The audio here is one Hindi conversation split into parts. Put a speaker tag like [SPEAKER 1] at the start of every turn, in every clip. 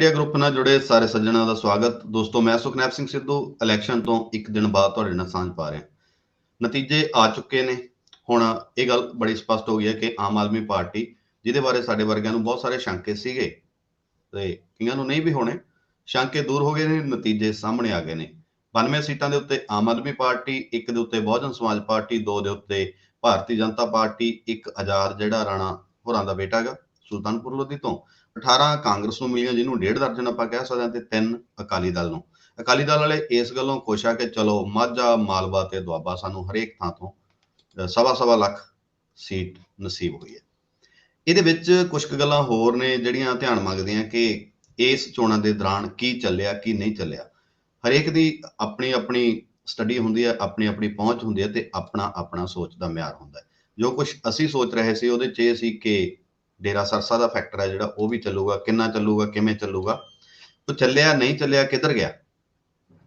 [SPEAKER 1] मीडिया ग्रुप ਨਾਲ जुड़े सारे सज्जणों का स्वागत। दोस्तों मैं सुखनैब सिंह सिद्धू इलैक्शन तो एक दिन बाद ਤੁਹਾਡੇ ਨਾਲ ਸਾਂਝ ਪਾ ਰਿਹਾ। नतीजे आ चुके ने। ਹੁਣ ਇਹ ਗੱਲ बड़ी स्पष्ट हो गई है कि आम आदमी पार्टी ਜਿਹਦੇ ਬਾਰੇ ਸਾਡੇ ਵਰਗਿਆਂ ਨੂੰ ਬਹੁਤ ਸਾਰੇ ਸ਼ੰਕੇ ਸੀਗੇ ਤੇ ਕਈਆਂ ਨੂੰ ਨਹੀਂ ਵੀ ਹੋਣੇ, ਸ਼ੰਕੇ ਦੂਰ ਹੋ ਗਏ ਨੇ। ਨਤੀਜੇ ਸਾਹਮਣੇ ਆ ਗਏ ਨੇ। 92 ਸੀਟਾਂ ਦੇ ਉੱਤੇ ਆਮ ਆਦਮੀ ਪਾਰਟੀ, ਇੱਕ ਦੇ ਉੱਤੇ ਬਹੁਜਨ ਸਮਾਜ ਪਾਰਟੀ, ਦੋ ਦੇ ਉੱਤੇ ਭਾਰਤੀ ਜਨਤਾ ਪਾਰਟੀ, ਇੱਕ ਆਜ਼ਾਦ ਜਿਹੜਾ ਰਾਣਾ ਹੋਰਾਂ ਦਾ ਬੇਟਾ ਹੈਗਾ ਸੁਲਤਾਨਪੁਰ ਲੋਧੀ ਤੋਂ, 18 ਕਾਂਗਰਸ ਨੂੰ ਮਿਲੀਆਂ ਜਿਹਨੂੰ 1.5 ਦਰਜਨ ਆਪਾਂ ਕਹਿ ਸਕਦੇ ਹਾਂ, ਤੇ 3 ਅਕਾਲੀ ਦਲ ਨੂੰ। ਅਕਾਲੀ ਦਲ ਵਾਲੇ ਇਸ ਗੱਲੋਂ ਖੁਸ਼ ਆ ਕਿ ਚਲੋ ਮਾਝਾ, ਮਾਲਵਾ ਤੇ ਦੁਆਬਾ ਸਾਨੂੰ ਹਰੇਕ ਥਾਂ ਤੋਂ ਸਵਾ ਲੱਖ ਸੀਟ ਨਸੀਬ ਹੋਈ ਹੈ। ਇਹਦੇ ਵਿੱਚ ਕੁਝ ਕੁ ਗੱਲਾਂ ਹੋਰ ਨੇ ਜਿਹੜੀਆਂ ਧਿਆਨ ਮੰਗਦੀਆਂ ਕਿ ਇਸ ਚੋਣਾਂ ਦੇ ਦੌਰਾਨ ਕੀ ਚੱਲਿਆ ਕੀ ਨਹੀਂ ਚੱਲਿਆ। ਹਰੇਕ ਦੀ ਆਪਣੀ ਆਪਣੀ ਸਟੱਡੀ ਹੁੰਦੀ ਹੈ, ਆਪਣੀ ਆਪਣੀ ਪਹੁੰਚ ਹੁੰਦੀ ਹੈ ਤੇ ਆਪਣਾ ਆਪਣਾ ਸੋਚ ਦਾ ਮਿਆਰ ਹੁੰਦਾ ਹੈ। ਜੋ ਕੁਝ ਅਸੀਂ ਸੋਚ ਰਹੇ ਸੀ ਉਹਦੇ 'ਚ ਇਹ ਸੀ ਕਿ ਡੇਰਾ ਸਰਸਾ ਦਾ ਫੈਕਟਰ ਹੈ ਜਿਹੜਾ ਉਹ ਵੀ ਚੱਲੂਗਾ, ਕਿੰਨਾ ਚੱਲੂਗਾ, ਕਿਵੇਂ ਚੱਲੂਗਾ, ਉਹ ਚੱਲਿਆ ਨਹੀਂ ਚੱਲਿਆ, ਕਿੱਧਰ ਗਿਆ।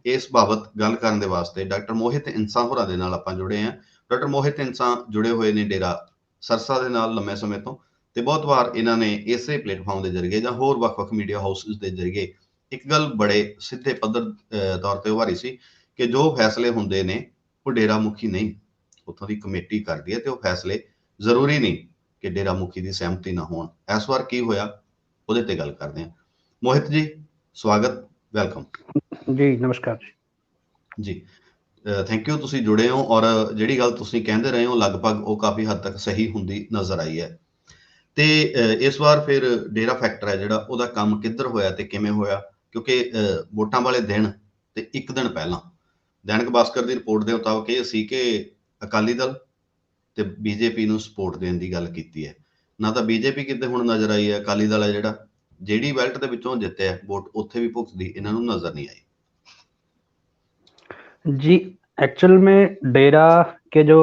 [SPEAKER 1] ਇਸ ਬਾਬਤ ਗੱਲ ਕਰਨ ਦੇ ਵਾਸਤੇ ਡਾਕਟਰ ਮੋਹਿਤ ਇੰਸਾਂ ਹੋਰਾਂ ਦੇ ਨਾਲ ਆਪਾਂ ਜੁੜੇ ਹਾਂ। ਡਾਕਟਰ ਮੋਹਿਤ ਇੰਸਾਂ ਜੁੜੇ ਹੋਏ ਨੇ ਡੇਰਾ ਸਰਸਾ ਦੇ ਨਾਲ ਲੰਮੇ ਸਮੇਂ ਤੋਂ, ਤੇ ਬਹੁਤ ਵਾਰ ਇਹਨਾਂ ਨੇ ਇਸੇ ਪਲੇਟਫਾਰਮ ਦੇ ਜ਼ਰੀਏ ਜਾਂ ਹੋਰ ਵੱਖ-ਵੱਖ ਮੀਡੀਆ ਹਾਊਸਿਸ ਦੇ ਜ਼ਰੀਏ ਇੱਕ ਗੱਲ ਬੜੇ ਸਿੱਧੇ ਪੱਧਰ ਤੌਰ ਤੇ ਉਭਾਰੀ ਸੀ ਕਿ ਜੋ ਫੈਸਲੇ ਹੁੰਦੇ ਨੇ ਉਹ ਡੇਰਾ ਮੁਖੀ ਨਹੀਂ, ਉੱਥੋਂ ਦੀ ਕਮੇਟੀ ਕਰਦੀ ਹੈ, ਤੇ ਉਹ ਫੈਸਲੇ ਜ਼ਰੂਰੀ ਨਹੀਂ ਕਿ ਡੇਰਾ ਮੁਖੀ ਦੀ ਸਹਿਮਤੀ ਨਾ ਹੋਣ। ਇਸ ਵਾਰ ਕੀ ਹੋਇਆ ਉਹਦੇ ਤੇ ਗੱਲ ਕਰਦੇ ਹਾਂ। ਮੋਹਿਤ ਜੀ ਸਵਾਗਤ, ਵੈਲਕਮ
[SPEAKER 2] ਜੀ। ਨਮਸਕਾਰ
[SPEAKER 1] ਜੀ। ਥੈਂਕ ਯੂ, ਤੁਸੀਂ ਜੁੜੇ ਹੋ। ਔਰ ਜਿਹੜੀ ਗੱਲ ਤੁਸੀਂ ਕਹਿੰਦੇ ਰਹੇ ਹੋ ਲਗਭਗ ਉਹ ਕਾਫੀ ਹੱਦ ਤੱਕ ਸਹੀ ਹੁੰਦੀ ਨਜ਼ਰ ਆਈ ਹੈ। ਤੇ ਇਸ ਵਾਰ ਫਿਰ ਡੇਰਾ ਫੈਕਟਰ ਹੈ ਜਿਹੜਾ ਉਹਦਾ ਕੰਮ ਕਿੱਧਰ ਹੋਇਆ ਤੇ ਕਿਵੇਂ ਹੋਇਆ, ਕਿਉਂਕਿ ਵੋਟਾਂ ਵਾਲੇ ਦਿਨ ਤੇ ਇੱਕ ਦਿਨ ਪਹਿਲਾਂ ਦੈਨਿਕ ਭਾਸਕਰ ਦੀ ਰਿਪੋਰਟ ਦੇ ਮੁਤਾਬਕ ਇਹ ਸੀ ਕਿ ਅਕਾਲੀ ਦਲ ਤੇ ਬੀਜੇਪੀ ਨੂੰ ਸਪੋਰਟ ਦੇਣ ਦੀ ਗੱਲ ਕੀਤੀ ਹੈ। ਨਾ ਤਾਂ ਬੀਜੇਪੀ ਕਿਤੇ ਹੁਣ ਨਜ਼ਰ ਆਈ ਹੈ, ਅਕਾਲੀ ਦਲ ਹੈ ਜਿਹੜਾ ਜਿਹੜੀ ਬੈਲਟ ਦੇ ਵਿੱਚੋਂ ਜਿੱਤਿਆ ਵੋਟ ਉੱਥੇ ਵੀ ਭੁਗਤਦੀ ਇਹਨਾਂ ਨੂੰ ਨਜ਼ਰ ਨਹੀਂ ਆਈ।
[SPEAKER 2] जी। एक्चुअल में डेरा के जो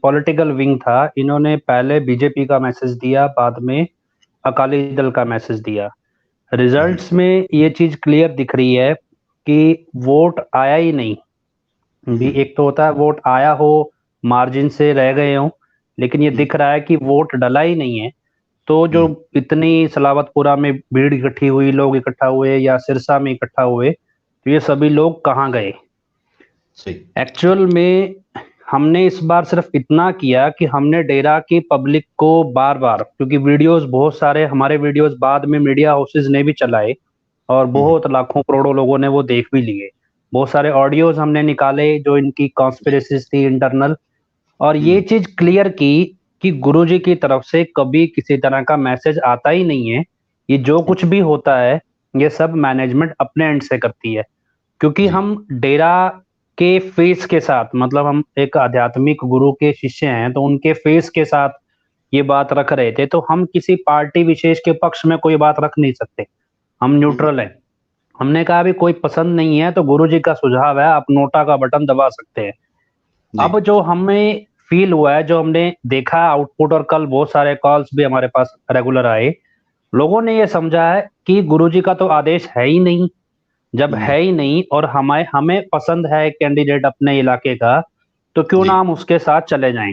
[SPEAKER 2] पॉलिटिकल विंग था, इन्होंने पहले बीजेपी का मैसेज दिया, बाद में अकाली दल का मैसेज दिया। रिजल्ट्स में ये चीज क्लियर दिख रही है कि वोट आया ही नहीं। भी एक तो होता है वोट आया हो, मार्जिन से रह गए हो, लेकिन ये दिख रहा है कि वोट डला ही नहीं है। तो जो इतनी सलावतपुरा में भीड़ इकट्ठी हुई, लोग इकट्ठा हुए या सिरसा में इकट्ठा हुए, तो ये सभी लोग कहाँ गए। एक्चुअल में हमने इस बार सिर्फ इतना किया कि हमने डेरा की पब्लिक को बार बार, क्योंकि वीडियोस बहुत सारे हमारे वीडियोस बाद में मीडिया हाउसेज ने भी चलाए और बहुत लाखों करोड़ों लोगों ने वो देख भी लिए। बहुत सारे ऑडियोज हमने निकाले जो इनकी कॉन्स्पिरेसीज थी इंटरनल, और ये चीज क्लियर की कि गुरुजी की तरफ से कभी किसी तरह का मैसेज आता ही नहीं है। ये जो कुछ भी होता है ये सब मैनेजमेंट अपने एंड से करती है, क्योंकि हम डेरा के फेस के साथ, मतलब हम एक आध्यात्मिक गुरु के शिष्य हैं तो उनके फेस के साथ ये बात रख रहे थे, तो हम किसी पार्टी विशेष के पक्ष में कोई बात रख नहीं सकते। हम न्यूट्रल हैं। हमने कहा भी कोई पसंद नहीं है तो गुरुजी का सुझाव है, आप नोटा का बटन दबा सकते हैं। अब जो हमें फील हुआ है, जो हमने देखा आउटपुट, और कल बहुत सारे कॉल्स भी हमारे पास रेगुलर आए, लोगों ने ये समझा है कि गुरुजी का तो आदेश है ही नहीं। जब है ही नहीं और हमें पसंद है कैंडिडेट अपने इलाके का, तो क्यों ना हम उसके साथ चले जाएं।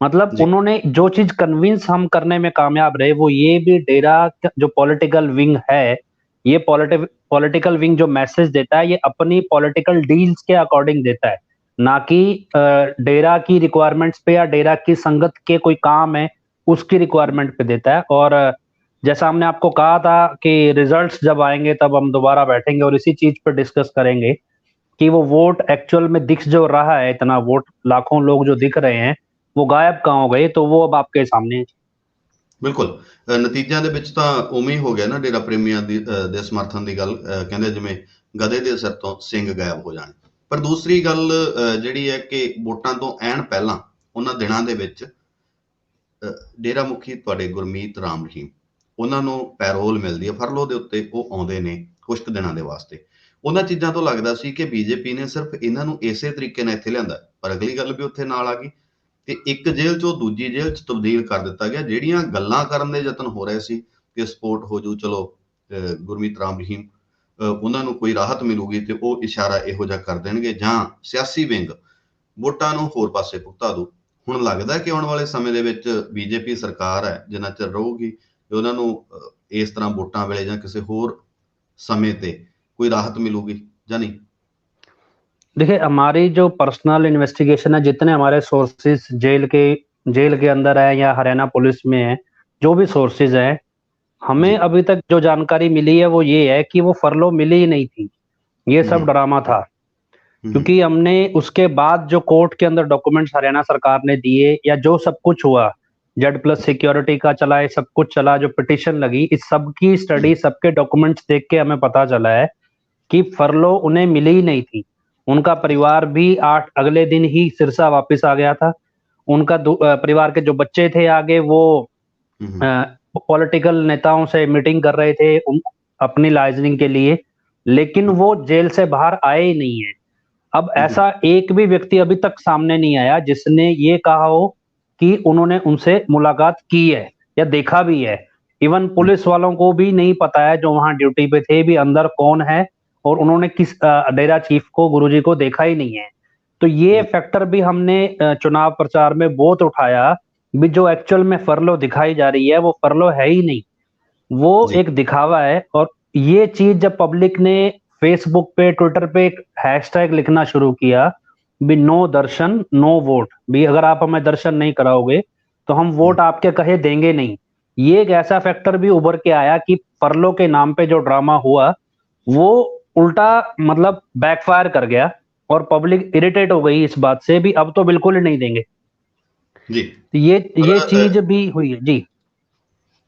[SPEAKER 2] मतलब उन्होंने जो चीज कन्विंस हम करने में कामयाब रहे वो ये भी डेरा जो पॉलिटिकल विंग है, ये पॉलिटिकल विंग जो मैसेज देता है ये अपनी पॉलिटिकल डील्स के अकॉर्डिंग देता है, ना कि डेरा की रिक्वायरमेंट्स पे या डेरा की संगत के कोई काम है उसकी रिक्वायरमेंट पे देता है। और जैसा हमने आपको कहा था कि रिजल्ट्स जब आएंगे तब हम दोबारा बैठेंगे और इसी चीज पर डिस्कस करेंगे कि वो वोट एक्चुअल में दिख जो रहा है, इतना वोट, लाखों लोग जो दिख रहे हैं, वो गायब कहाँ हो गए, तो वो अब आपके सामने है।
[SPEAKER 1] ਬਿਲਕੁਲ ਨਤੀਜਿਆਂ ਦੇ ਵਿੱਚ ਤਾਂ ਉਵੇਂ ਹੀ ਹੋ ਗਿਆ ਨਾ, ਡੇਰਾ ਪ੍ਰੇਮੀਆਂ ਦੇ ਸਮਰਥਨ ਦੀ ਗੱਲ ਕਹਿੰਦੇ ਜਿਵੇਂ ਗਧੇ ਦੇ ਸਿਰ ਤੋਂ ਸਿੰਗ ਗਾਇਬ ਹੋ ਜਾਣ। ਪਰ ਦੂਸਰੀ ਗੱਲ ਜਿਹੜੀ ਹੈ ਕਿ ਵੋਟਾਂ ਤੋਂ ਐਨ ਪਹਿਲਾਂ ਉਹਨਾਂ ਦਿਨਾਂ ਦੇ ਵਿੱਚ ਡੇਰਾ ਮੁਖੀ ਤੁਹਾਡੇ ਗੁਰਮੀਤ ਰਾਮ ਰਹੀਮ, ਉਹਨਾਂ ਨੂੰ ਪੈਰੋਲ ਮਿਲਦੀ ਹੈ ਫਰਲੋ ਦੇ ਉੱਤੇ, ਉਹ ਆਉਂਦੇ ਨੇ ਕੁਝ ਕੁ ਦਿਨਾਂ ਦੇ ਵਾਸਤੇ। ਉਹਨਾਂ ਚੀਜ਼ਾਂ ਤੋਂ ਲੱਗਦਾ ਸੀ ਕਿ ਬੀਜੇਪੀ ਨੇ ਸਿਰਫ ਇਹਨਾਂ ਨੂੰ ਇਸੇ ਤਰੀਕੇ ਨਾਲ ਇੱਥੇ ਲਿਆਂਦਾ, ਪਰ ਅਗਲੀ ਗੱਲ ਵੀ ਉੱਥੇ ਨਾਲ ਆ ਗਈ ਤੇ ਇੱਕ ਜੇਲ੍ਹ ਚੋਂ ਦੂਜੀ ਜੇਲ੍ਹ ਚ ਤਬਦੀਲ ਕਰ ਦਿੱਤਾ ਗਿਆ। ਜਿਹੜੀਆਂ ਗੱਲਾਂ ਕਰਨ ਦੇ ਯਤਨ ਹੋ ਰਹੇ ਸੀ ਕਿ ਸਪੋਰਟ ਹੋ ਜੂ, ਚਲੋ ਗੁਰਮੀਤ ਰਾਮ ਰਹੀਮ ਉਹਨਾਂ ਨੂੰ ਕੋਈ ਰਾਹਤ ਮਿਲੂਗੀ ਤੇ ਉਹ ਇਸ਼ਾਰਾ ਇਹੋ ਜਿਹਾ ਕਰ ਦੇਣਗੇ ਜਾਂ ਸਿਆਸੀ ਵਿੰਗ ਵੋਟਾਂ ਨੂੰ ਹੋਰ ਪਾਸੇ ਭੁਗਤਾ ਦੂ। ਹੁਣ ਲੱਗਦਾ ਕਿ ਆਉਣ ਵਾਲੇ ਸਮੇਂ ਦੇ ਵਿੱਚ ਬੀਜੇਪੀ ਸਰਕਾਰ ਹੈ ਜਿੰਨਾ ਚਿਰ ਰਹੂਗੀ, ਉਹਨਾਂ ਨੂੰ ਇਸ ਤਰ੍ਹਾਂ ਵੋਟਾਂ ਵੇਲੇ ਜਾਂ ਕਿਸੇ ਹੋਰ समय ते कोई राहत मिलूगी या नहीं?
[SPEAKER 2] देखिए, हमारी जो पर्सनल इन्वेस्टिगेशन है, जितने हमारे सोर्सेज जेल के अंदर है या हरियाणा पुलिस में है, जो भी सोर्सेज हैं,
[SPEAKER 1] जी।
[SPEAKER 2] हमें अभी तक जो जानकारी मिली है वो ये है कि वो फरलो मिली ही नहीं थी। ये सब
[SPEAKER 1] हम्म,
[SPEAKER 2] ड्रामा था।
[SPEAKER 1] हम्म,
[SPEAKER 2] क्योंकि हमने उसके बाद जो कोर्ट के अंदर डॉक्यूमेंट्स हरियाणा सरकार ने दिए या जो सब कुछ हुआ, जेड प्लस सिक्योरिटी का चला, ये सब कुछ चला, जो पिटिशन लगी, इस सब की
[SPEAKER 1] हम्म,
[SPEAKER 2] स्टडी, सबके डॉक्यूमेंट्स देख के हमें पता चला है कि फरलो उन्हें मिली ही नहीं थी। उनका परिवार भी आठ अगले दिन ही सिरसा वापस आ गया था। उनका परिवार के जो बच्चे थे आगे, वो
[SPEAKER 1] हम्म,
[SPEAKER 2] पॉलिटिकल नेताओं से मीटिंग कर रहे थे अपनी लाइजनिंग के लिए, लेकिन वो जेल से बाहर आए ही नहीं है। अब
[SPEAKER 1] हम्म,
[SPEAKER 2] ऐसा एक भी व्यक्ति अभी तक सामने नहीं आया जिसने ये कहा हो कि उन्होंने उनसे मुलाकात की है या देखा भी है। इवन पुलिस वालों को भी नहीं पता है, जो वहां ड्यूटी पे थे, भी अंदर कौन है और उन्होंने किस डेरा चीफ को, गुरुजी को देखा ही नहीं है। तो ये फैक्टर भी हमने चुनाव प्रचार में बहुत उठाया। भी जो एक्चुअल में फरलो दिखाई जा रही है वो फरलो है ही नहीं, वो
[SPEAKER 1] जी।
[SPEAKER 2] एक दिखावा है। और ये चीज जब पब्लिक ने फेसबुक पे, ट्विटर पे एक हैशटैग लिखना शुरू किया, भी नो दर्शन नो वोट, भी अगर आप हमें दर्शन नहीं कराओगे तो हम वोट आपके कहे देंगे नहीं। ये एक ऐसा फैक्टर भी उभर के आया कि फरलो के नाम पे जो ड्रामा हुआ वो उल्टा मतलब बैकफायर कर गया और पब्लिक इरिटेट हो गई इस बात से, भी अब तो बिल्कुल ही नहीं देंगे।
[SPEAKER 1] जी।
[SPEAKER 2] तो ये चीज भी हुई है जी।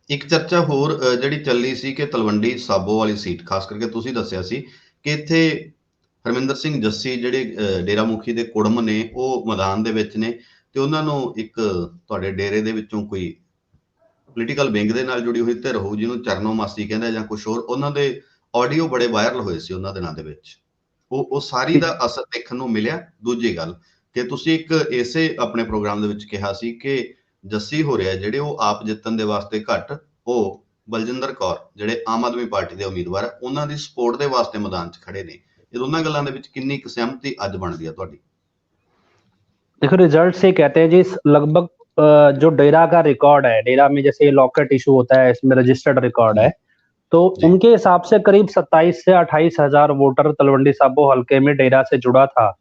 [SPEAKER 1] ਇੱਕ ਚਰਚਾ ਹੋਰ ਜਿਹੜੀ ਚੱਲੀ ਸੀ ਕਿ ਤਲਵੰਡੀ ਸਾਬੋ ਵਾਲੀ ਸੀਟ, ਖਾਸ ਕਰਕੇ ਤੁਸੀਂ ਦੱਸਿਆ ਸੀ ਕਿ ਇੱਥੇ ਹਰਮਿੰਦਰ ਸਿੰਘ ਜੱਸੀ ਜਿਹੜੇ ਡੇਰਾ ਮੁਖੀ ਦੇ ਕੁੜਮ ਨੇ ਉਹ ਮੈਦਾਨ ਦੇ ਵਿੱਚ ਨੇ, ਤੇ ਉਹਨਾਂ ਨੂੰ ਇੱਕ ਤੁਹਾਡੇ ਡੇਰੇ ਦੇ ਵਿੱਚੋਂ ਕੋਈ ਪੋਲੀਟੀਕਲ ਵਿੰਗ ਦੇ ਨਾਲ ਜੁੜੀ ਹੋਈ ਧਿਰ ਹੋਊ ਜਿਹਨੂੰ ਚਰਨੋ ਮਾਸੀ ਕਹਿੰਦੇ ਜਾਂ ਕੁਝ ਹੋਰ, ਉਹਨਾਂ ਦੇ ਆਡੀਓ ਬੜੇ ਵਾਇਰਲ ਹੋਏ ਸੀ ਉਹਨਾਂ ਦਿਨਾਂ ਦੇ ਵਿੱਚ। ਉਹ ਸਾਰੀ ਦਾ ਅਸਰ ਦੇਖਣ ਨੂੰ ਮਿਲਿਆ। ਦੂਜੀ ਗੱਲ ਕਿ ਤੁਸੀਂ ਇੱਕ ਇਸੇ ਆਪਣੇ ਪ੍ਰੋਗਰਾਮ ਦੇ ਵਿੱਚ ਕਿਹਾ ਸੀ ਕਿ ਜੱਸੀ ਹੋ ਰਿਹਾ ਜਿਹੜੇ ਉਹ ਆਪ ਜਿੱਤਣ ਦੇ ਵਾਸਤੇ ਘੱਟ, ਉਹ ਬਲਜਿੰਦਰ ਕੌਰ ਜਿਹੜੇ ਆਮ ਆਦਮੀ ਪਾਰਟੀ ਦੇ ਉਮੀਦਵਾਰ ਆ ਉਹਨਾਂ ਦੀ ਸਪੋਰਟ ਦੇ ਵਾਸਤੇ ਮੈਦਾਨ 'ਚ ਖੜੇ ਨੇ। ਇਹ ਦੋਨਾਂ ਗੱਲਾਂ ਦੇ ਵਿੱਚ ਕਿੰਨੀ ਕੁ ਸਹਿਮਤੀ ਅੱਜ ਬਣਦੀ ਆ ਤੁਹਾਡੀ?
[SPEAKER 2] देखो, रिजल्ट से कहते हैं जी, लगभग जो डेरा का रिकॉर्ड है, डेरा में जैसे लॉकेट इशू होता है, इसमें रजिस्टर्ड रिकॉर्ड है, तो
[SPEAKER 1] जी।
[SPEAKER 2] उनके हिसाब से करीब 27 से 28 हजार वोटर तलवंडी साबो हल्के में डेरा से जुड़ा था।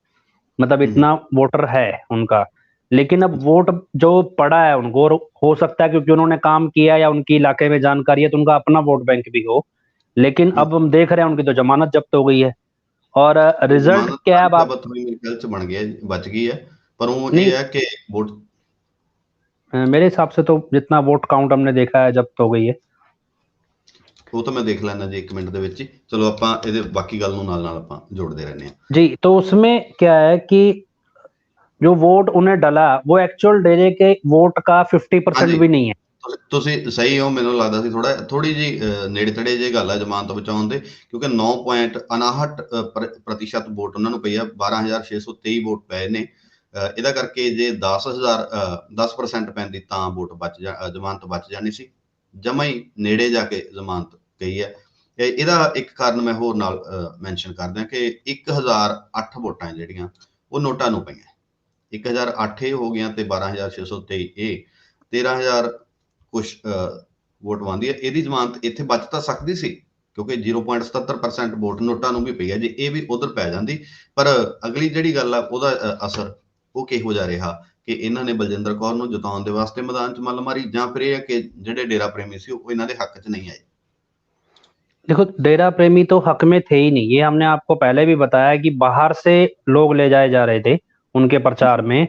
[SPEAKER 2] मतलब इतना वोटर है उनका। लेकिन अब वोट जो पड़ा है उनको, और हो सकता है क्योंकि उन्होंने काम किया या उनकी इलाके में जानकारी है तो उनका अपना वोट बैंक भी हो, लेकिन अब हम देख रहे हैं उनकी तो जमानत जब्त हो गई है। और रिजल्ट
[SPEAKER 1] ਜ਼ਮਾਨਤ
[SPEAKER 2] क्या है,
[SPEAKER 1] ਤਾਂ
[SPEAKER 2] अब आप
[SPEAKER 1] ਜ਼ਬਤ ਹੋਈ ਮੇਰੇ ਖਿਆਲ 'ਚ ਬਣ ਗਿਆ, ਬਚ ਗਈ ਹੈ, ਪਰ ਉਹ
[SPEAKER 2] नहीं,
[SPEAKER 1] ਇਹ ਹੈ ਕਿ ਵੋਟ।
[SPEAKER 2] मेरे हिसाब से तो जितना वोट काउंट हमने देखा है जब्त हो गई है।
[SPEAKER 1] ਉਹ ਤਾਂ ਮੈਂ ਦੇਖ ਲੈਣਾ ਜੀ 1 ਮਿੰਟ ਦੇ ਵਿੱਚ ਹੀ। ਚਲੋ ਆਪਾਂ ਇਹਦੇ ਬਾਕੀ ਗੱਲ ਨੂੰ ਨਾਲ ਨਾਲ ਆਪਾਂ ਜੋੜਦੇ ਰਹਿੰਦੇ ਹਾਂ।
[SPEAKER 2] जी, तो उसमें क्या है कि जो वोट उन्हें डला वो एक्चुअल डेरे के वोट का 50%
[SPEAKER 1] ਹਾਂਜੀ,
[SPEAKER 2] भी नहीं है।
[SPEAKER 1] ਤੁਸੀਂ ਸਹੀ ਹੋ। ਮੈਨੂੰ ਲੱਗਦਾ ਸੀ ਥੋੜੀ ਜੀ ਨੇੜੇ ਤੇੜੇ ਜੇ ਗੱਲ ਹੈ ਜ਼ਮਾਨਤ ਬਚਾਉਣ ਦੇ, ਕਿਉਂਕਿ 9.59% ਵੋਟ ਉਹਨਾਂ ਨੂੰ ਪਈ ਆ, 12,623 ਵੋਟ ਪਏ ਨੇ। ਇਹਦਾ ਕਰਕੇ ਜੇ 10% ਪੈਂਦੀ ਤਾਂ ਵੋਟ ਜ਼ਮਾਨਤ ਬਚ ਜਾਣੀ ਸੀ। ਜਮਾਂ ਹੀ ਨੇੜੇ ਜਾ ਕੇ ਜ਼ਮਾਨਤ ਗਈ ਹੈ। ਇਹਦਾ ਇੱਕ ਕਾਰਨ ਮੈਂ ਹੋਰ ਨਾਲ ਮੈਂਸ਼ਨ ਕਰਦਾ ਕਿ 1008 ਵੋਟਾਂ ਜਿਹੜੀਆਂ ਉਹ ਨੋਟਾਂ ਨੂੰ ਪਈਆਂ। 1008 ਇਹ ਹੋ ਗਈਆਂ ਤੇ 12,623 ਇਹ 13,000 ਕੁਛ ਵੋਟ ਪਾਉਂਦੀ ਹੈ। ਇਹਦੀ ਜ਼ਮਾਨਤ ਇੱਥੇ ਬਚ ਤਾਂ ਸਕਦੀ ਸੀ ਕਿਉਂਕਿ 0.77% ਵੋਟ ਨੋਟਾਂ ਨੂੰ ਵੀ ਪਈ ਹੈ। ਜੇ ਇਹ ਵੀ ਉਧਰ ਪੈ ਜਾਂਦੀ, ਪਰ ਅਗਲੀ ਜਿਹੜੀ ਗੱਲ ਆ ਉਹਦਾ ਅਸਰ ਉਹ ਕਿਹੋ ਜਿਹਾ ਰਿਹਾ ਕਿ ਇਹਨਾਂ ਨੇ ਬਲਜਿੰਦਰ ਕੌਰ ਨੂੰ ਜਿਤਾਉਣ ਦੇ ਵਾਸਤੇ ਮੈਦਾਨ 'ਚ ਮੱਲ ਮਾਰੀ, ਜਾਂ ਫਿਰ ਇਹ ਹੈ ਕਿ ਜਿਹੜੇ ਡੇਰਾ ਪ੍ਰੇਮੀ ਸੀ ਉਹ ਇਹਨਾਂ ਦੇ ਹੱਕ 'ਚ नहीं आए?
[SPEAKER 2] देखो, डेरा प्रेमी तो हक में थे ही नहीं, ये हमने आपको पहले भी बताया कि बाहर से लोग ले जाए जा रहे थे उनके प्रचार में।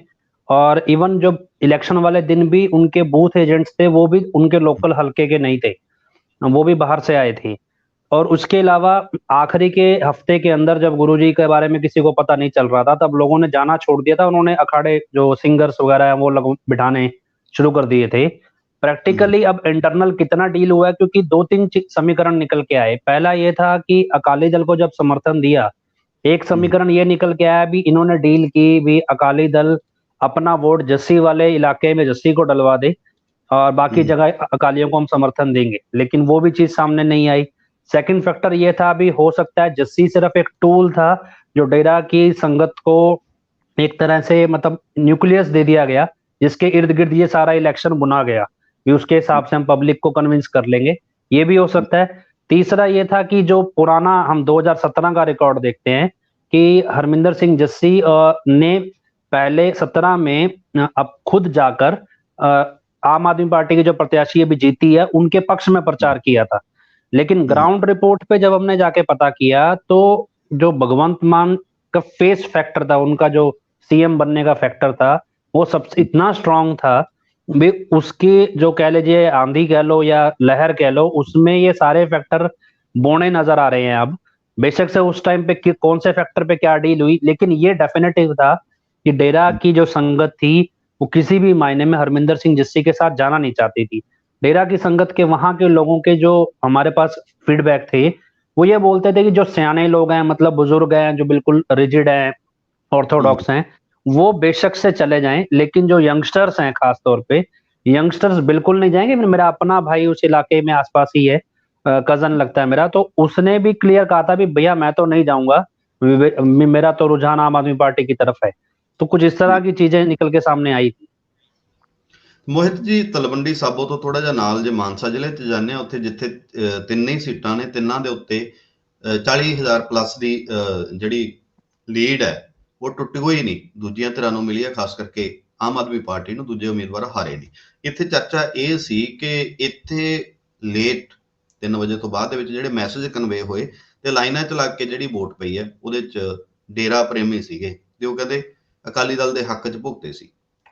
[SPEAKER 2] और इवन जो इलेक्शन वाले दिन भी उनके बूथ एजेंट्स थे वो भी उनके लोकल हल्के के नहीं थे, वो भी बाहर से आए थे। और उसके अलावा आखिरी के हफ्ते के अंदर जब गुरुजी के बारे में किसी को पता नहीं चल रहा था, तब लोगों ने जाना छोड़ दिया था। उन्होंने अखाड़े जो सिंगर्स वगैरह हैं वो लोग बिठाने शुरू कर दिए थे। प्रैक्टिकली अब इंटरनल कितना डील हुआ है, क्योंकि 2-3 समीकरण निकल के आए। पहला ये था कि अकाली दल को जब समर्थन दिया, एक समीकरण ये निकल के आया भी इन्होंने डील की भी अकाली दल अपना वोट जस्सी वाले इलाके में जस्सी को डलवा दे और बाकी जगह अकालियों को हम समर्थन देंगे, लेकिन वो भी चीज सामने नहीं आई। सेकंड फैक्टर ये था भी हो सकता है जस्सी सिर्फ एक टूल था जो डेरा की संगत को एक तरह से मतलब न्यूक्लियस दे दिया गया, जिसके इर्द गिर्द ये सारा इलेक्शन बुना गया भी उसके हिसाब से हम पब्लिक को कन्विंस कर लेंगे, ये भी हो सकता है। तीसरा ये था कि जो पुराना हम 2017 का रिकॉर्ड देखते हैं कि हरमिंदर सिंह जस्सी ने पहले 17 में अब खुद जाकर आम आदमी पार्टी की जो प्रत्याशी अभी जीती है उनके पक्ष में प्रचार किया था। लेकिन ग्राउंड रिपोर्ट पे जब हमने जाके पता किया तो जो भगवंत मान का फेस फैक्टर था, उनका जो सीएम बनने का फैक्टर था, वो सबसे इतना स्ट्रांग था भी, उसकी जो कह लीजिए आंधी कह लो या लहर कह लो, उसमें ये सारे फैक्टर बौने नजर आ रहे हैं अब। बेशक से उस टाइम पे कौन से फैक्टर पे क्या डील हुई, लेकिन ये डेफिनेटिव था कि डेरा की जो संगत थी वो किसी भी मायने में हरमिंदर सिंह जस्सी के साथ जाना नहीं चाहती थी। डेरा की संगत के वहां के लोगों के जो हमारे पास फीडबैक थे, वो ये बोलते थे कि जो सियाने लोग हैं, मतलब बुजुर्ग हैं, जो बिल्कुल रिजिड हैं, ऑर्थोडॉक्स हैं, वो बेशक से चले जाएं, लेकिन जो यंगस्टर्स हैं, खास तौर पे यंगस्टर्स बिल्कुल नहीं जाएंगे। मेरा अपना भाई उस इलाके में आसपास ही है, कजन लगता है मेरा, तो उसने भी क्लियर कहा था भी भैया मैं तो नहीं जाऊंगा, मेरा तो रुझान आम आदमी पार्टी की तरफ है। तो कुछ इस तरह की चीजें निकल के सामने आई थी।
[SPEAKER 1] ਮੋਹਿਤ ਜੀ, ਤਲਵੰਡੀ ਸਾਬੋ ਤੋਂ ਥੋੜਾ ਜਿਹਾ ਨਾਲ ਜੇ ਮਾਨਸਾ ਜ਼ਿਲ੍ਹੇ 'ਚ ਜਾਂਦੇ ਆ, ਉੱਥੇ ਜਿੱਥੇ ਤਿੰਨੇ ਹੀ ਸੀਟਾਂ ਨੇ, ਤਿੰਨਾਂ ਦੇ ਉੱਤੇ 40,000 ਪਲੱਸ ਦੀ ਜਿਹੜੀ ਲੀਡ ਹੈ ਉਹ ਟੁੱਟੀ ਹੋਈ ਨਹੀਂ, ਦੂਜੀਆਂ ਧਿਰਾਂ ਨੂੰ ਮਿਲੀ ਹੈ, ਖਾਸ ਕਰਕੇ ਆਮ ਆਦਮੀ ਪਾਰਟੀ ਨੂੰ ਦੂਜੇ ਉਮੀਦਵਾਰ ਹਾਰੇ ਨਹੀਂ। ਇੱਥੇ ਚਰਚਾ ਇਹ ਸੀ ਕਿ ਇੱਥੇ ਲੇਟ 3 ਵਜੇ ਤੋਂ ਬਾਅਦ ਦੇ ਵਿੱਚ ਜਿਹੜੇ ਮੈਸੇਜ ਕਨਵੇ ਹੋਏ ਤੇ ਲਾਈਨਾਂ 'ਚ ਲੱਗ ਕੇ ਜਿਹੜੀ ਵੋਟ ਪਈ ਹੈ ਉਹਦੇ 'ਚ ਡੇਰਾ ਪ੍ਰੇਮੀ ਸੀਗੇ ਤੇ ਉਹ ਕਹਿੰਦੇ ਅਕਾਲੀ ਦਲ ਦੇ ਹੱਕ 'ਚ ਭੁਗਤੇ ਸੀ।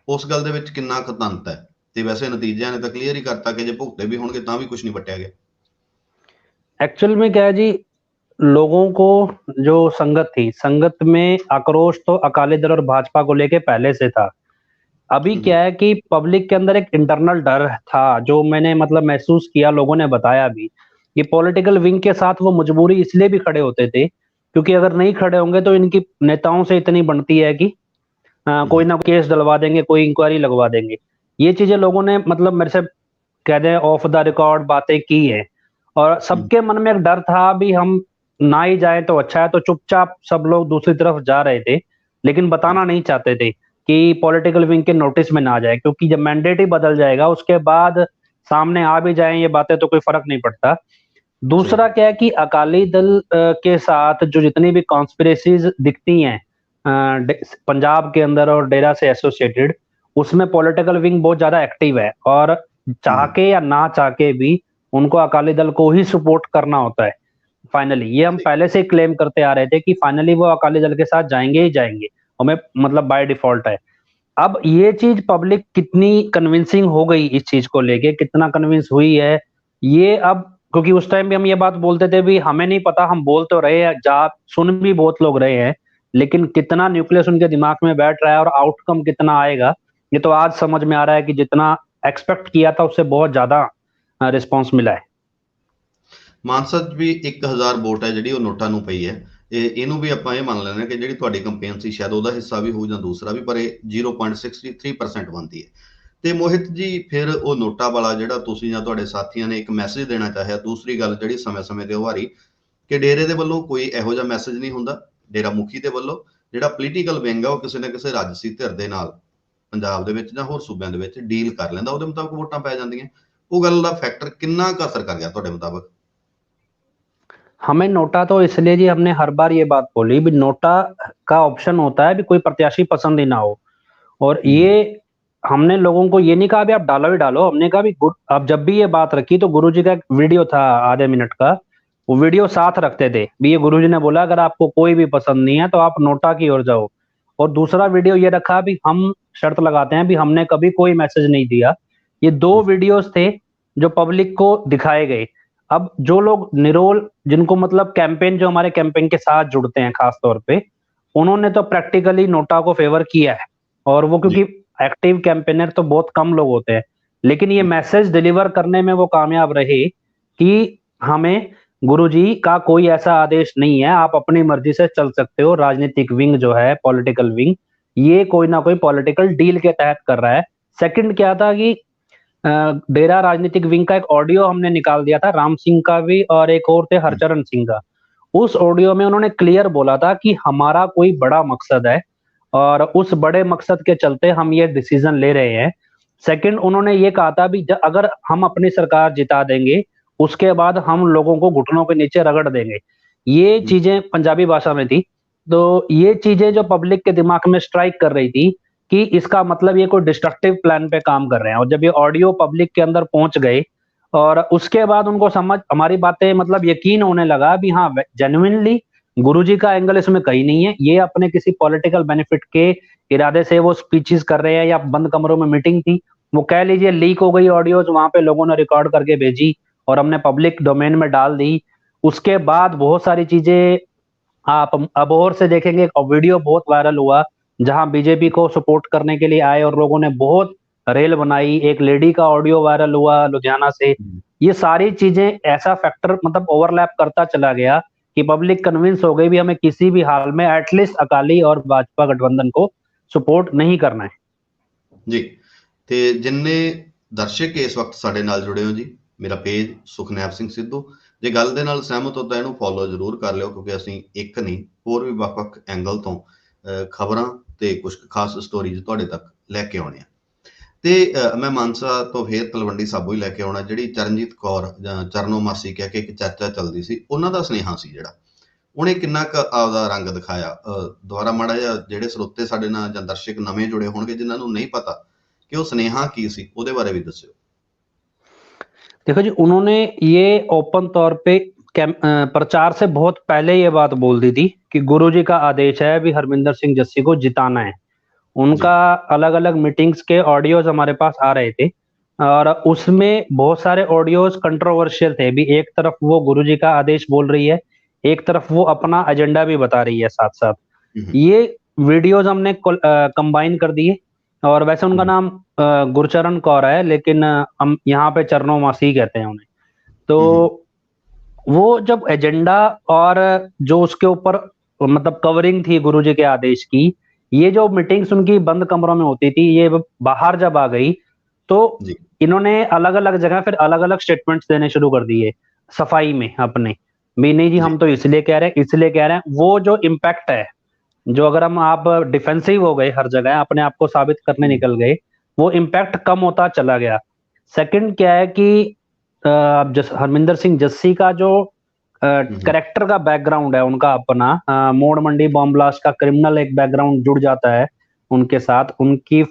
[SPEAKER 1] ਉਸ ਗੱਲ ਦੇ ਵਿੱਚ ਕਿੰਨਾ ਕੁ ਤੰਤ ਹੈ? ਤੇ ਵੈਸੇ ਨਤੀਜਿਆਂ ਨੇ ਤਾਂ ਕਲੀਅਰ ਹੀ ਕਰਤਾ ਕਿ ਜੇ ਭੁਗਤੇ ਵੀ ਹੋਣਗੇ ਤਾਂ ਵੀ ਕੁਝ ਨਹੀਂ ਵੱਟਿਆ ਗਿਆ।
[SPEAKER 2] एक्चुअल में क्या है जी, लोगों को जो संगत में आक्रोश तो अकाली दल और भाजपा को लेके पहले से था। अभी क्या है कि पब्लिक के अंदर एक इंटरनल डर था, जो मैंने मतलब महसूस किया, लोगों ने बताया भी कि पॉलिटिकल विंग के साथ वो मजबूरी इसलिए भी खड़े होते थे क्योंकि अगर नहीं खड़े होंगे तो इनकी नेताओं से इतनी बनती है कि कोई ना कोई केस डलवा देंगे, कोई इंक्वायरी लगवा देंगे। ये चीजें लोगों ने मतलब मेरे से कह दें ऑफ द रिकॉर्ड बातें की है, और सबके मन में एक डर था भी हम ना ही जाए तो अच्छा है, तो चुपचाप सब लोग दूसरी तरफ जा रहे थे, लेकिन बताना नहीं चाहते थे कि पॉलिटिकल विंग के नोटिस में ना जाए, क्योंकि जब मैंडेट ही बदल जाएगा उसके बाद सामने आ भी जाए ये बातें तो कोई फर्क नहीं पड़ता। दूसरा क्या है कि अकाली दल के साथ जो जितनी भी कॉन्स्पिरेसीज दिखती हैं पंजाब के अंदर और डेरा से एसोसिएटेड, उसमें पॉलिटिकल विंग बहुत ज्यादा एक्टिव है, और चाह के या ना चाह के भी उनको अकाली दल को ही सपोर्ट करना होता है फाइनली। ये हम पहले से क्लेम करते आ रहे थे कि फाइनली वो अकाली दल के साथ जाएंगे ही जाएंगे, हमें मतलब बाय डिफॉल्ट है। अब ये चीज पब्लिक कितनी कन्विंसिंग हो गई इस चीज को लेके, कितना कन्विंस हुई है ये अब, क्योंकि उस टाइम भी हम ये बात बोलते थे भी हमें नहीं पता, हम बोल तो रहे हैं, जा सुन भी बहुत लोग रहे हैं, लेकिन कितना न्यूक्लियस उनके दिमाग में बैठ रहा है और आउटकम कितना आएगा ये तो आज समझ में आ रहा है कि जितना एक्सपेक्ट किया था उससे बहुत ज्यादा रिस्पॉन्स मिला है।
[SPEAKER 1] ਮਾਨਸਾ 'ਚ ਵੀ 1000 ਵੋਟ ਹੈ ਜਿਹੜੀ ਉਹ ਨੋਟਾਂ ਨੂੰ ਪਈ ਹੈ। ਇਹਨੂੰ ਵੀ ਆਪਾਂ ਇਹ ਮੰਨ ਲੈਂਦੇ ਹਾਂ ਕਿ ਜਿਹੜੀ ਤੁਹਾਡੀ ਕੰਪੇਨ ਸੀ ਸ਼ਾਇਦ ਉਹਦਾ ਹਿੱਸਾ ਵੀ ਹੋਊ ਜਾਂ ਦੂਸਰਾ ਵੀ, ਪਰ ਇਹ 0.63% ਬਣਦੀ ਹੈ। ਤੇ ਮੋਹਿਤ ਜੀ, ਫਿਰ ਉਹ ਨੋਟਾਂ ਵਾਲਾ ਜਿਹੜਾ ਤੁਸੀਂ ਜਾਂ ਤੁਹਾਡੇ ਸਾਥੀਆਂ ਨੇ ਇੱਕ ਮੈਸੇਜ ਦੇਣਾ ਚਾਹਿਆ, ਦੂਸਰੀ ਗੱਲ ਜਿਹੜੀ ਸਮੇਂ-ਸਮੇਂ ਤੇ ਉਭਾਰੀ ਕਿ ਡੇਰੇ ਦੇ ਵੱਲੋਂ ਕੋਈ ਇਹੋ ਜਿਹਾ ਮੈਸੇਜ ਨਹੀਂ ਹੁੰਦਾ, ਡੇਰਾ ਮੁਖੀ ਦੇ ਵੱਲੋਂ ਜਿਹੜਾ ਪੋਲੀਟੀਕਲ ਵਿੰਗ ਆ ਉਹ ਕਿਸੇ ਨਾ ਕਿਸੇ ਰਾਜਸੀ ਧਿਰ ਦੇ ਨਾਲ ਪੰਜਾਬ ਦੇ ਵਿੱਚ ਜਾਂ ਹੋਰ ਸੂਬਿਆਂ ਦੇ ਵਿੱਚ ਡੀਲ ਕਰ ਲੈਂਦਾ, ਉਹਦੇ ਮੁਤਾਬਕ ਵੋਟਾਂ ਪੈ ਜਾਂਦੀਆਂ। ਉਹ ਗੱਲ ਦਾ ਫੈਕਟਰ ਕਿੰਨਾ ਕੁ ਅਸਰ ਕਰ ਗਿਆ ਤੁਹਾਡੇ ਮੁਤਾਬਕ?
[SPEAKER 2] हमें नोटा तो इसलिए जी, हमने हर बार ये बात बोली भी नोटा का ऑप्शन होता है भी कोई प्रत्याशी पसंद ही ना हो, और ये हमने लोगों को ये नहीं कहा भी आप डालो ही डालो, हमने कहा भी अब जब भी ये बात रखी तो गुरुजी का एक वीडियो था आधे मिनट का, वो वीडियो साथ रखते थे भी ये गुरुजी ने बोला अगर आपको कोई भी पसंद नहीं है तो आप नोटा की ओर जाओ, और दूसरा वीडियो ये रखा भी हम शर्त लगाते हैं भी हमने कभी कोई मैसेज नहीं दिया। ये 2 वीडियोस थे जो पब्लिक को दिखाए गए। अब जो लोग निरोल, जिनको मतलब कैंपेन, जो हमारे कैंपेन के साथ जुड़ते हैं खास तौर पे, उन्होंने तो प्रैक्टिकली नोटा को फेवर किया है, और वो क्योंकि एक्टिव कैंपेनर तो बहुत कम लोग होते हैं, लेकिन ये मैसेज डिलीवर करने में वो कामयाब रहे कि हमें गुरुजी का कोई ऐसा आदेश नहीं है, आप अपनी मर्जी से चल सकते हो, राजनीतिक विंग जो है पॉलिटिकल विंग ये कोई ना कोई पॉलिटिकल डील के तहत कर रहा है। सेकंड क्या था कि डेरा राजनीतिक विंग का एक ऑडियो हमने निकाल दिया था, राम सिंह का भी और एक और थे हरचरण सिंह का। उस ऑडियो में उन्होंने क्लियर बोला था कि हमारा कोई बड़ा मकसद है और उस बड़े मकसद के चलते हम ये डिसीजन ले रहे हैं। सेकंड, उन्होंने ये कहा था भी अगर हम अपनी सरकार जिता देंगे उसके बाद हम लोगों को घुटनों के नीचे रगड़ देंगे। ये चीजें पंजाबी भाषा में थी। तो ये चीजें जो पब्लिक के दिमाग में स्ट्राइक कर रही थी कि इसका मतलब ये कोई डिस्ट्रक्टिव प्लान पे काम कर रहे हैं। और जब ये ऑडियो पब्लिक के अंदर पहुंच गए और उसके बाद उनको समझ हमारी बातें मतलब यकीन होने लगा भी हाँ जेन्युइनली गुरुजी का एंगल इसमें कहीं नहीं है, ये अपने किसी पॉलिटिकल बेनिफिट के इरादे से वो स्पीचेस कर रहे हैं या बंद कमरों में मीटिंग थी, वो कह लीजिए लीक हो गई ऑडियोज, वहां पे लोगों ने रिकॉर्ड करके भेजी और हमने पब्लिक डोमेन में डाल दी। उसके बाद बहुत सारी चीजें आप अब और से देखेंगे, एक वीडियो बहुत वायरल हुआ जहां बीजेपी को सपोर्ट करने के लिए आए और लोगों ने बहुत रेल बनाई, एक लेडी का ऑडियो वायरल हुआ लुधियाना से। ये सारी चीजें ऐसा फैक्टर मतलब ओवरलैप करता चला गया कि पब्लिक कन्विंस हो गई भी हमें किसी भी हाल में एटलीस्ट अकाली और भाजपा गठबंधन को सपोर्ट नहीं करना है।
[SPEAKER 1] जी ਤੇ ਜਿੰਨੇ ਦਰਸ਼ਕ ਇਸ ਵਕਤ ਸਾਡੇ ਨਾਲ ਜੁੜੇ ਹੋ ਜੀ, ਮੇਰਾ ਪੇਜ ਸੁਖਨੈਬ ਸਿੰਘ ਸਿੱਧੂ, ਜੇ ਗੱਲ ਦੇ ਨਾਲ ਸਹਿਮਤ ਹੋ ਤਾਂ ਇਹਨੂੰ ਫੋਲੋ ਜ਼ਰੂਰ ਕਰ ਲਿਓ, ਕਿਉਂਕਿ ਅਸੀਂ ਇੱਕ ਨਹੀਂ ਹੋਰ ਵੀ ਵੱਖ-ਵੱਖ ਐਂਗਲ ਤੋਂ ਖਬਰਾਂ ਤੇ ਕੁਝ ਖਾਸ ਸਟੋਰੀਜ਼ ਤੁਹਾਡੇ ਤੱਕ ਲੈ ਕੇ ਆਉਣੇ ਆ। ਤੇ ਮੈਂ ਮਾਨਸਾ ਤੋਂ ਫੇਰ ਤਲਵੰਡੀ ਸਾਬੋ ਹੀ ਲੈ ਕੇ ਆਉਣਾ। ਜਿਹੜੀ ਚਰਨਜੀਤ ਕੌਰ ਜਾਂ ਚਰਨੋ ਮਾਸੀ ਕਹਿ ਕੇ ਇੱਕ ਚਰਚਾ ਚੱਲਦੀ ਸੀ, ਉਹਨਾਂ ਦਾ ਸੁਨੇਹਾ ਸੀ ਜਿਹੜਾ, ਉਹਨੇ ਕਿੰਨਾ ਕੁ ਆਪਦਾ ਰੰਗ ਦਿਖਾਇਆ। ਦੁਬਾਰਾ ਮਾੜਾ ਜਿਹਾ ਜਿਹੜੇ ਸਰੋਤੇ ਸਾਡੇ ਨਾਲ ਜਾਂ ਦਰਸ਼ਕ ਨਵੇਂ ਜੁੜੇ ਹੋਣਗੇ ਜਿਨ੍ਹਾਂ ਨੂੰ ਨਹੀਂ ਪਤਾ कि वो स्नेहा की सी, ਉਹਦੇ ਬਾਰੇ ਵੀ ਦੱਸਿਓ।
[SPEAKER 2] देखो जी, उन्होंने ये ओपन तौर पे प्रचार से बहुत पहले ये बात बोल दी थी कि गुरुजी का आदेश है भी हरमिंदर सिंह जस्सी को जिताना है। उनका अलग अलग मीटिंग्स के ऑडियोज हमारे पास आ रहे थे और उसमें बहुत सारे ऑडियोज कंट्रोवर्शियल थे भी। एक तरफ वो गुरुजी का आदेश बोल रही है, एक तरफ वो अपना एजेंडा भी बता रही है साथ साथ। ये वीडियोज हमने कंबाइन कर दिए और वैसे उनका नाम गुरचरण कौर है, लेकिन हम यहाँ पे चरणों मासी कहते हैं उन्हें। तो वो जब एजेंडा और जो उसके ऊपर मतलब कवरिंग थी गुरुजी के आदेश की, ये जो मीटिंग्स उनकी बंद कमरों में होती थी, ये बाहर जब आ गई तो इन्होंने अलग अलग जगह फिर अलग अलग स्टेटमेंट्स देने शुरू कर दिए सफाई में अपने भी। नहीं जी, हम तो इसलिए कह रहे हैं। वो जो इम्पैक्ट है, जो अगर हम आप डिफेंसिव हो गए हर जगह अपने आप को साबित करने निकल गए, वो इम्पैक्ट कम होता चला गया। सेकंड क्या है कि हरमिंदर सिंह जस्सी का जो कैरेक्टर का बैकग्राउंड है उनका अपना, मोड़ मंडी बॉम्ब ब्लास्ट का क्रिमिनल एक बैकग्राउंड जुड़ जाता है उनके साथ, उनकी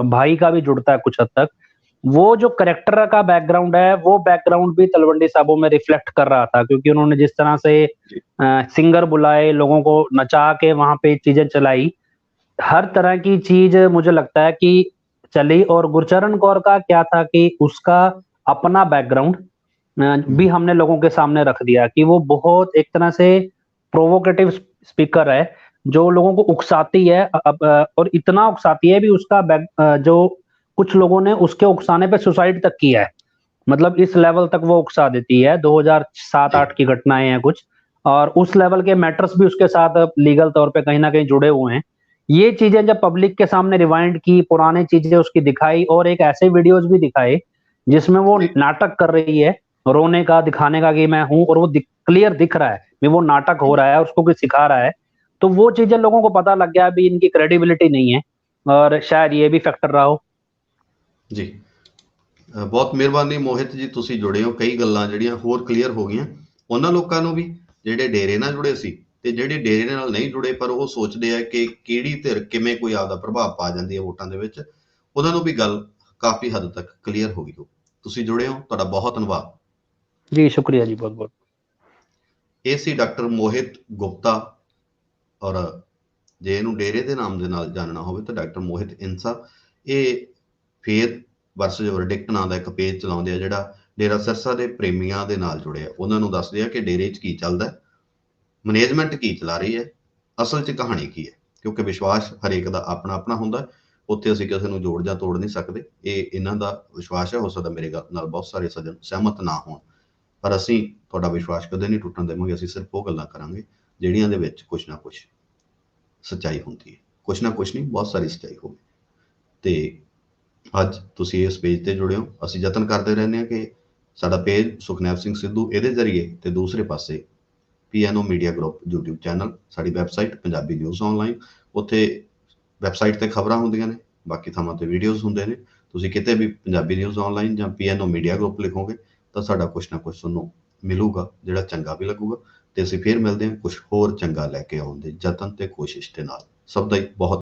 [SPEAKER 2] भाई का भी जुड़ता है कुछ हद तक। वो जो करेक्टर का बैकग्राउंड है, वो बैकग्राउंड भी तलवंडी साबो में रिफ्लेक्ट कर रहा था, क्योंकि उन्होंने जिस तरह से सिंगर बुलाए, लोगों को नचा के वहां पे चीजें चलाई, हर तरह की चीज मुझे लगता है कि चली। और गुरचरण कौर का क्या था कि उसका अपना बैकग्राउंड भी हमने लोगों के सामने रख दिया कि वो बहुत एक तरह से प्रोवोकेटिव स्पीकर है, जो लोगों को उकसाती है। और इतना उकसाती है भी उसका जो कुछ लोगों ने उसके उकसाने पे सुसाइड तक किया है, मतलब इस लेवल तक वो उकसा देती है। 2007-8 की घटनाएं हैं कुछ, और उस लेवल के मैटर्स भी उसके साथ लीगल तौर पे कहीं ना कहीं जुड़े हुए हैं। ये चीजें जब पब्लिक के सामने रिवाइंड की, पुराने चीजें उसकी दिखाई और एक ऐसे वीडियोस भी दिखाए जिसमें वो नाटक कर रही है, रोने का, दिखाने का कि मैं हूं, और वो क्लियर दिख रहा है कि वो नाटक हो रहा है, उसको कोई सिखा रहा है। तो वो चीजें लोगों को पता लग गया भी इनकी क्रेडिबिलिटी नहीं है, और शायद ये भी फैक्टर रहा हो।
[SPEAKER 1] ਜੀ ਬਹੁਤ ਮਿਹਰਬਾਨੀ ਮੋਹਿਤ ਜੀ, ਤੁਸੀਂ ਜੁੜੇ ਹੋ। ਕਈ ਗੱਲਾਂ ਜਿਹੜੀਆਂ ਹੋਰ ਕਲੀਅਰ ਹੋ ਗਈਆਂ ਉਹਨਾਂ ਲੋਕਾਂ ਨੂੰ ਵੀ ਜਿਹੜੇ ਡੇਰੇ ਨਾਲ ਜੁੜੇ ਸੀ ਤੇ ਜਿਹੜੇ ਡੇਰੇ ਨਾਲ ਨਹੀਂ ਜੁੜੇ ਪਰ ਉਹ ਸੋਚਦੇ ਆ ਕਿ ਕਿਹੜੀ ਧਿਰ ਕਿਵੇਂ ਕੋਈ ਆਪਦਾ ਪ੍ਰਭਾਵ ਪਾ ਜਾਂਦੀ ਹੈ ਵੋਟਾਂ ਦੇ ਵਿੱਚ, ਉਹਨਾਂ ਨੂੰ ਵੀ ਗੱਲ ਕਾਫੀ ਹੱਦ ਤੱਕ ਕਲੀਅਰ ਹੋ ਗਈ ਹੋ। ਤੁਸੀਂ ਜੁੜੇ ਹੋ, ਤੁਹਾਡਾ ਬਹੁਤ ਧੰਨਵਾਦ
[SPEAKER 2] ਜੀ। ਸ਼ੁਕਰੀਆ ਜੀ, ਬਹੁਤ ਬਹੁਤ।
[SPEAKER 1] ਇਹ ਸੀ ਡਾਕਟਰ ਮੋਹਿਤ ਗੁਪਤਾ, ਔਰ ਜੇ ਇਹਨੂੰ ਡੇਰੇ ਦੇ ਨਾਮ ਦੇ ਨਾਲ ਜਾਣਨਾ ਹੋਵੇ ਤਾਂ ਡਾਕਟਰ ਮੋਹਿਤ ਇੰਸਾ। ਇਹ ਫੇਥ ਵਰਸਸ ਵਰਡਿਕਟ ਨਾਂ ਦਾ ਇੱਕ ਪੇਜ ਚਲਾਉਂਦੇ ਆ ਜਿਹੜਾ ਡੇਰਾ ਸਿਰਸਾ ਦੇ ਪ੍ਰੇਮੀਆਂ ਦੇ ਨਾਲ ਜੁੜਿਆ। ਉਹਨਾਂ ਨੂੰ ਦੱਸਦੇ ਆ ਕਿ ਡੇਰੇ 'ਚ ਕੀ ਚੱਲਦਾ, ਮੈਨੇਜਮੈਂਟ ਕੀ ਚਲਾ ਰਹੀ ਹੈ, ਅਸਲ 'ਚ ਕਹਾਣੀ ਕੀ ਹੈ, ਕਿਉਂਕਿ ਵਿਸ਼ਵਾਸ ਹਰੇਕ ਦਾ ਆਪਣਾ ਆਪਣਾ ਹੁੰਦਾ। ਉੱਥੇ ਅਸੀਂ ਕਿਸੇ ਨੂੰ ਜੋੜ ਜਾਂ ਤੋੜ ਨਹੀਂ ਸਕਦੇ। ਇਹ ਇਹਨਾਂ ਦਾ ਵਿਸ਼ਵਾਸ ਹੈ। ਹੋ ਸਕਦਾ ਮੇਰੇ ਨਾਲ ਬਹੁਤ ਸਾਰੇ ਸੱਜਣ ਸਹਿਮਤ ਨਾ ਹੋਣ, ਪਰ ਅਸੀਂ ਤੁਹਾਡਾ ਵਿਸ਼ਵਾਸ ਕਦੇ ਨਹੀਂ ਟੁੱਟਣ ਦੇਵਾਂਗੇ। ਅਸੀਂ ਸਿਰਫ ਉਹ ਗੱਲਾਂ ਕਰਾਂਗੇ ਜਿਹੜੀਆਂ ਦੇ ਵਿੱਚ ਕੁਛ ਨਾ ਕੁਛ ਸੱਚਾਈ ਹੁੰਦੀ ਹੈ, ਕੁਛ ਨਾ ਕੁਛ ਨਹੀਂ, ਬਹੁਤ ਸਾਰੀ ਸੱਚਾਈ ਹੋਵੇ। ਤੇ ਅੱਜ ਤੁਸੀਂ ਇਸ ਪੇਜ ਤੇ ਜੁੜੇ ਹੋ। ਅਸੀਂ ਯਤਨ ਕਰਦੇ ਰਹਿੰਦੇ ਹਾਂ ਕਿ ਸਾਡਾ ਪੇਜ ਸੁਖਨੈਬ ਸਿੰਘ ਸਿੱਧੂ ਇਹਦੇ ਜ਼ਰੀਏ, ਤੇ ਦੂਸਰੇ ਪਾਸੇ PNO media group YouTube channel, ਸਾਡੀ ਵੈਬਸਾਈਟ ਪੰਜਾਬੀ ਨਿਊਜ਼ ਆਨਲਾਈਨ, ਉੱਥੇ ਵੈਬਸਾਈਟ ਤੇ ਖਬਰਾਂ ਹੁੰਦੀਆਂ ਨੇ, ਬਾਕੀ ਥਾਵਾਂ ਤੇ ਵੀਡੀਓਜ਼ ਹੁੰਦੇ ਨੇ। ਤੁਸੀਂ ਕਿਤੇ ਵੀ ਪੰਜਾਬੀ ਨਿਊਜ਼ ਆਨਲਾਈਨ ਜਾਂ PNO ਮੀਡੀਆ ਗਰੁੱਪ ਲਿਖੋਗੇ ਤਾਂ ਸਾਡਾ ਕੁਛ ਨਾ ਕੁਛ ਤੁਹਾਨੂੰ ਮਿਲੂਗਾ ਜਿਹੜਾ ਚੰਗਾ ਵੀ ਲੱਗੂਗਾ। ਤੇ ਅਸੀਂ ਫੇਰ ਮਿਲਦੇ ਹਾਂ ਕੁਛ ਹੋਰ ਚੰਗਾ ਲੈ ਕੇ ਆਉਣ ਦੇ ਯਤਨ ਤੇ ਕੋਸ਼ਿਸ਼ ਦੇ ਨਾਲ। ਸਭ ਦਾ ਹੀ ਬਹੁਤ